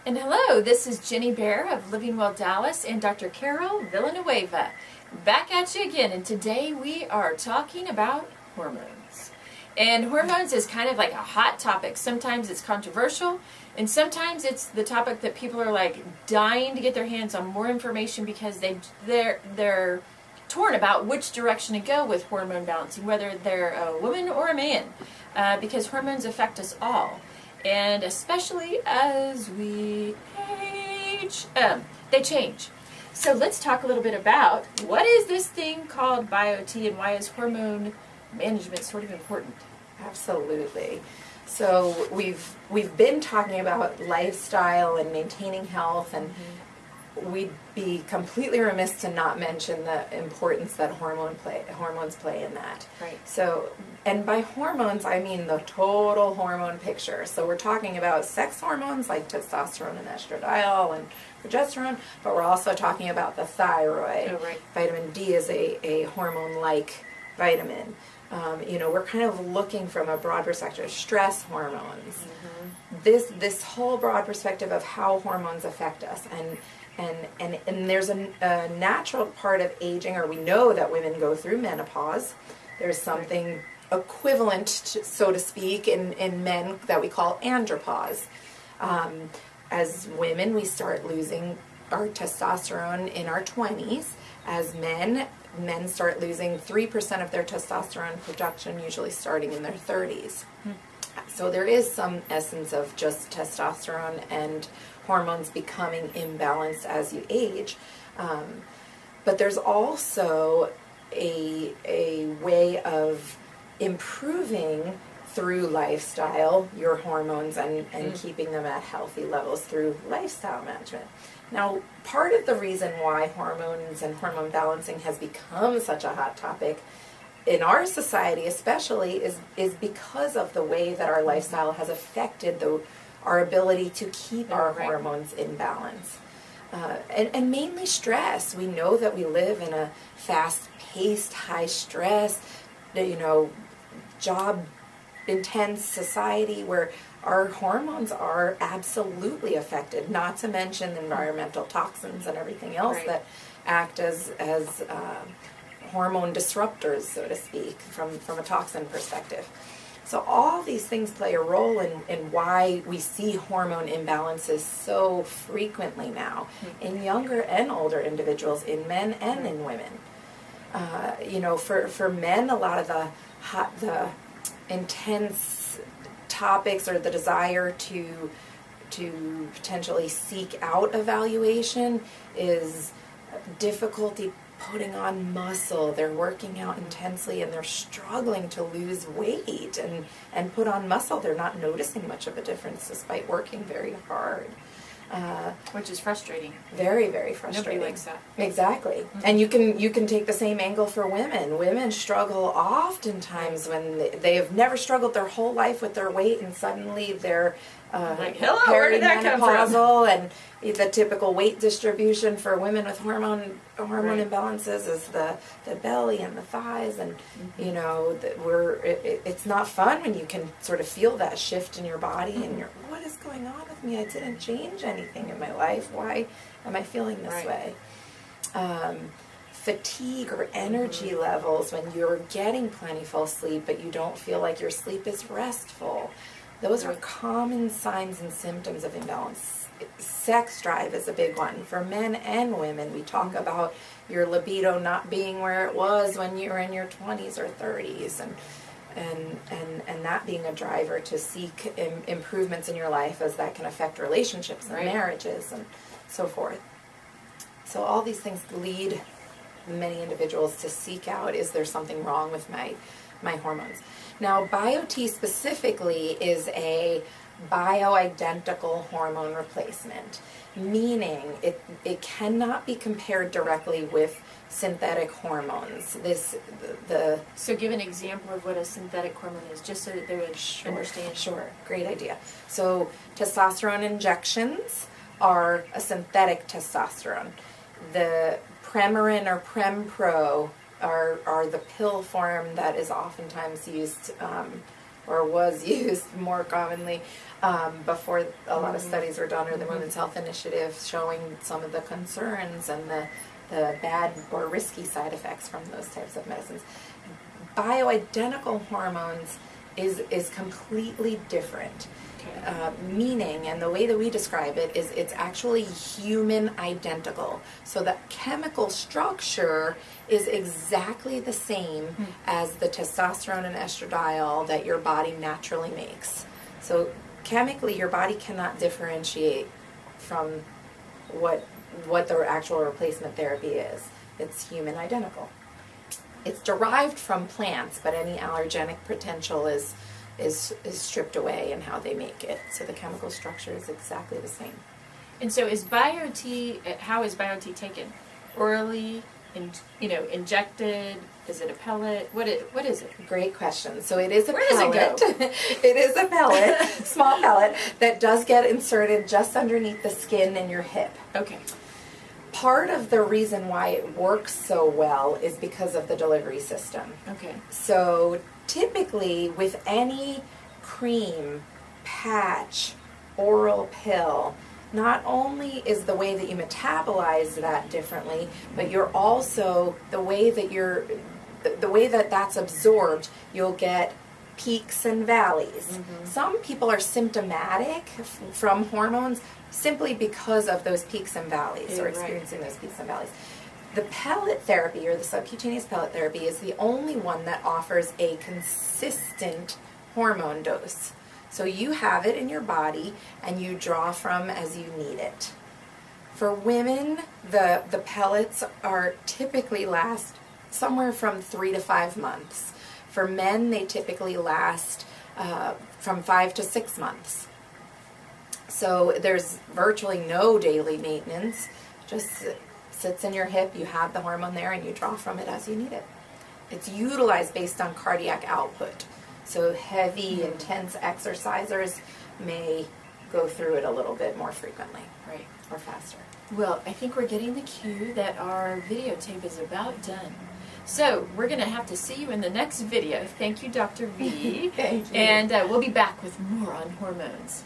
And hello, this is Jenny Bear of Living Well Dallas and Dr. Carol Villanueva. Back at you again, and today we are talking about hormones. And hormones is kind of like a hot topic. Sometimes it's controversial, and sometimes it's the topic that people are like dying to get their hands on more information because they're torn about which direction to go with hormone balancing, whether they're a woman or a man, because hormones affect us all. And especially as we age, they change. So let's talk a little bit about what is this thing called BioT and why is hormone management sort of important? Absolutely. So we've been talking about lifestyle and maintaining health, and we'd be completely remiss to not mention the importance that hormones play in that. Right. So, and by hormones, I mean the total hormone picture. So we're talking about sex hormones like testosterone and estradiol and progesterone, but we're also talking about the thyroid. Oh, right. Vitamin D is a hormone-like vitamin. We're kind of looking from a broad perspective. Stress hormones. This whole broad perspective of how hormones affect us, and there's a natural part of aging, or we know that women go through menopause. There's something equivalent, so to speak, in men that we call andropause. As women, we start losing our testosterone in our 20s. As men start losing 3% of their testosterone production, usually starting in their 30s. So there is some essence of just testosterone and hormones becoming imbalanced as you age. But there's also a way of improving through lifestyle your hormones and keeping them at healthy levels through lifestyle management. Now, part of the reason why hormones and hormone balancing has become such a hot topic in our society especially is because of the way that our lifestyle has affected our ability to keep our hormones in balance. And mainly stress. We know that we live in a fast-paced, high-stress, job-intense society where our hormones are absolutely affected, not to mention environmental toxins and everything else that act as hormone disruptors, so to speak, from a toxin perspective. So all these things play a role in why we see hormone imbalances so frequently now in younger and older individuals, in men and in women. For men, a lot of the intense topics or the desire to potentially seek out evaluation is difficulty putting on muscle. They're working out intensely and they're struggling to lose weight and put on muscle. They're not noticing much of a difference despite working very hard. Which is frustrating. Very, very frustrating. Nobody likes that. Exactly. And you can take the same angle for women. Women struggle oftentimes when they have never struggled their whole life with their weight, and suddenly they're hello, where did that come from? perimenopausal, and the typical weight distribution for women with hormone imbalances is the belly and the thighs, and it's not fun when you can sort of feel that shift in your body and you're, what is going on with me? I didn't change anything in my life. Why am I feeling this way? Fatigue or energy levels when you're getting plentiful sleep but you don't feel like your sleep is restful. Those are common signs and symptoms of imbalance. Sex drive is a big one. For men and women, we talk about your libido not being where it was when you were in your 20s or 30s, and that being a driver to seek improvements in your life, as that can affect relationships and marriages and so forth. So all these things lead many individuals to seek out, is there something wrong with my hormones? Now, BioT specifically is a bioidentical hormone replacement, meaning it cannot be compared directly with synthetic hormones. So give an example of what a synthetic hormone is, just so that they would understand. Sure, great idea. So testosterone injections are a synthetic testosterone. The Premarin or Prempro are the pill form that is oftentimes used or was used more commonly before a lot of studies were done, or the Women's Health Initiative showing some of the concerns and the bad or risky side effects from those types of medicines. Bioidentical hormones is completely different. Meaning, and the way that we describe it is it's actually human identical. So the chemical structure is exactly the same as the testosterone and estradiol that your body naturally makes. So chemically, your body cannot differentiate from what the actual replacement therapy is. It's human identical. It's derived from plants, but any allergenic potential is stripped away in how they make it. So the chemical structure is exactly the same. And so how is BioT taken? Orally, injected? Is it a pellet? What is it? Great question. So it is a Where pellet. does it go? It is a pellet, small pellet, that does get inserted just underneath the skin in your hip. Okay. Part of the reason why it works so well is because of the delivery system. Okay. So typically with any cream, patch, oral pill, not only is the way that you metabolize that differently, but you're also the way that that's absorbed, you'll get peaks and valleys. Some people are symptomatic from hormones simply because of those peaks and valleys, or experiencing those peaks and valleys. The pellet therapy, or the subcutaneous pellet therapy, is the only one that offers a consistent hormone dose. So you have it in your body and you draw from as you need it. For women, the pellets are typically last somewhere from 3 to 5 months. For men, they typically last from 5 to 6 months. So there's virtually no daily maintenance. Just sits in your hip, you have the hormone there, and you draw from it as you need it. It's utilized based on cardiac output. So heavy, intense exercisers may go through it a little bit more frequently. Right. Or faster. Well, I think we're getting the cue that our videotape is about done. So we're going to have to see you in the next video. Thank you, Dr. V. Thank you. And we'll be back with more on hormones.